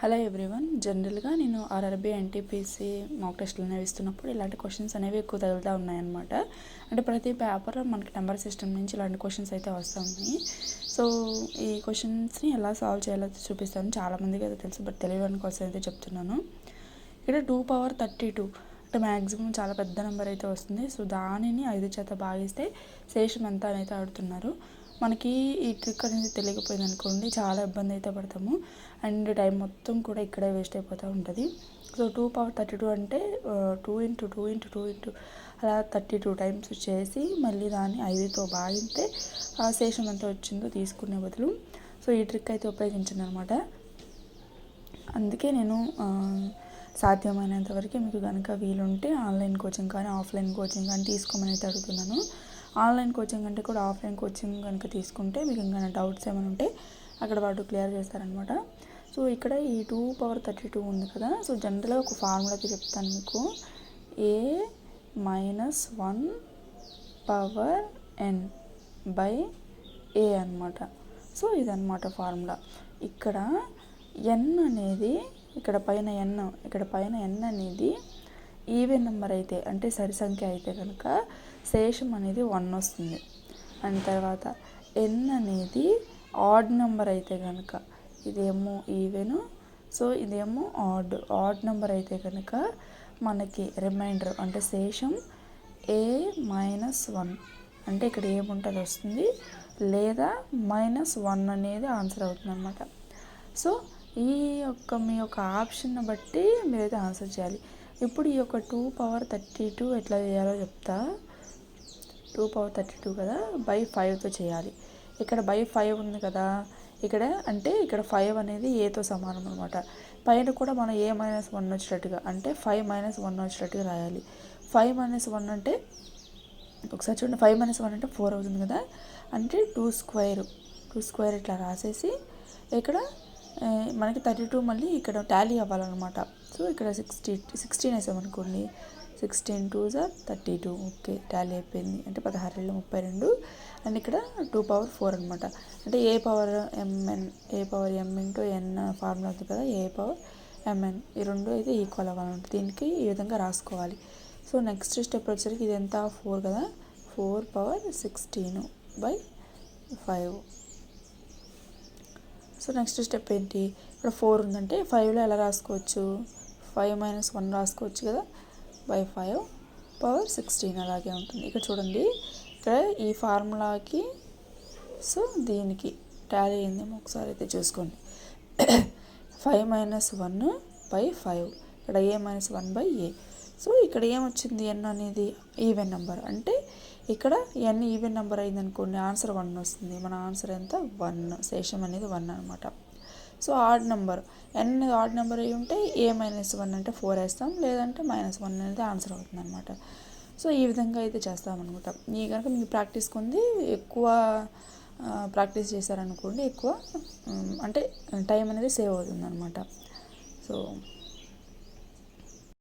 Hello everyone. జనరల్గా నేను RRB NTPC మాక్ టెస్ట్లు అనేవి ఇస్తున్నప్పుడు ఇలాంటి క్వశ్చన్స్ అనేవి ఎక్కువ తగులుతూ ఉన్నాయన్నమాట. అంటే ప్రతి పేపర్ మనకి నెంబర్ సిస్టమ్ నుంచి ఇలాంటి క్వశ్చన్స్ అయితే వస్తూ ఉన్నాయి. సో ఈ క్వశ్చన్స్ని ఎలా సాల్వ్ చేయాలో చూపిస్తాను. చాలామందికి అయితే తెలుసు, బట్ తెలియని కోసం అయితే చెప్తున్నాను. ఇక్కడ 2 పవర్ 32 అంటే మ్యాక్సిమం చాలా పెద్ద నెంబర్ అయితే వస్తుంది. సో దానిని 5 చేత భాగిస్తే శేషం ఎంత అని అయితే అడుగుతున్నారు. మనకి ఈ ట్రిక్ అనేది తెలియకపోయింది అనుకోండి, చాలా ఇబ్బంది అయితే పడతాము అండ్ టైం మొత్తం కూడా ఇక్కడే వేస్ట్ అయిపోతూ ఉంటుంది. సో 2 పవర్ 32 అంటే 2 × 2 × 2 అలా 32 టైమ్స్ చేసి మళ్ళీ దాన్ని 5తో భాగిస్తే ఆ శేషం ఎంత వచ్చిందో తీసుకునే బదులు సో ఈ ట్రిక్ అయితే ఉపయోగించాను అనమాట. అందుకే నేను సాధ్యమైనంత వరకు మీకు కనుక వీలుంటే ఆన్లైన్ కోచింగ్ కానీ ఆఫ్లైన్ కోచింగ్ కానీ తీసుకోమని అయితే అడుగుతున్నాను. ఆన్లైన్ కోచింగ్ అంటే కూడా ఆఫ్లైన్ కోచింగ్ కనుక తీసుకుంటే మీకు ఇంకా డౌట్స్ ఏమైనా ఉంటే అక్కడ వాళ్ళు క్లియర్ చేస్తారనమాట. సో ఇక్కడ ఈ 2 పవర్ 32 ఉంది కదా, సో జనరల్గా ఒక ఫార్ములా అయితే చెప్తాను మీకు. A-1 పవర్ n బై ఏ అనమాట. సో ఇదన్నమాట ఫార్ములా. ఇక్కడ n అనేది ఇక్కడ పైన n అనేది ఈవెన్ నెంబర్ అయితే అంటే సరి సంఖ్య అయితే కనుక శేషం అనేది 1 వస్తుంది. అండ్ తర్వాత n అనేది ఆడ్ నెంబర్ అయితే కనుక ఇదేమో ఈవెన్, సో ఇదేమో ఆడ్ నెంబర్ అయితే కనుక మనకి రిమైండర్ అంటే శేషం A-1 అంటే ఇక్కడ ఏముంటుంది వస్తుంది, లేదా -1 అనేది ఆన్సర్ అవుతుంది అనమాట. సో మీ యొక్క ఆప్షన్ బట్టి మీరైతే ఆన్సర్ చేయాలి. ఇప్పుడు ఈ యొక్క 2 పవర్ 32 ఎట్లా చేయాలో చెప్తా. 2 పవర్ 32 కదా, బై 5తో చేయాలి. ఇక్కడ బై 5 ఉంది కదా, ఇక్కడ అంటే ఇక్కడ 5 అనేది ఏతో సమానం అనమాట. పైన కూడా మనం A-1 వచ్చేటట్టుగా అంటే 5 - 1 వచ్చేటట్టుగా రాయాలి. 5 - 1 అంటే ఒకసారి చూడండి, 5 - 1 అంటే 4 అవుతుంది కదా, అంటే 2 స్క్వేర్ ఇట్లా రాసేసి ఇక్కడ మనకి 32 మళ్ళీ ఇక్కడ టాలీ అవ్వాలన్నమాట. సో ఇక్కడ 16 వేసామనుకోండి, 16 × 2 = 32. ఓకే, టాలీ అయిపోయింది. అంటే 16 × 32 అండ్ ఇక్కడ 2 పవర్ 4 అనమాట. అంటే A power m × n formula ఉంది కదా, A పవర్ mn, ఈ రెండు అయితే ఈక్వల్ అవ్వాలన్నమాట. దీనికి ఈ విధంగా రాసుకోవాలి. సో నెక్స్ట్ స్టెప్ వచ్చేసరికి ఇది ఎంత 4 కదా, 4 power 16 by 5. So next step ఏంటి, ఇక్కడ 4 ఉందంటే 5లో ఎలా రాసుకోవచ్చు, 5 - 1 రాసుకోవచ్చు కదా, బై 5 పవర్ 16 అలాగే ఉంటుంది. ఇక్కడ చూడండి, ఇక్కడ ఈ ఫార్ములాకి సో దీనికి టాలీ అయిందేమో ఒకసారి అయితే చూసుకోండి. 5 - 1 బై 5, ఇక్కడ A-1 బై A. సో ఇక్కడ ఏమొచ్చింది, n అనేది ఈవెన్ నెంబర్, అంటే ఇక్కడ n ఈవెన్ నెంబర్ అయిందనుకోండి ఆన్సర్ 1 వస్తుంది. మన ఆన్సర్ ఎంత 1, శేషం అనేది 1 అనమాట. సో ఆడ్ నెంబర్ n అనేది ఆడ్ నెంబర్ అయి ఉంటే A-1 అంటే 4 వేస్తాం, లేదంటే -1 అనేది ఆన్సర్ అవుతుంది అనమాట. సో ఈ విధంగా అయితే చేస్తామన్నమాట. ఈ కనుక మీకు ప్రాక్టీస్ కొంది ఎక్కువ ప్రాక్టీస్ చేశారనుకోండి, ఎక్కువ అంటే టైం అనేది సేవ్ అవుతుంది అనమాట. సో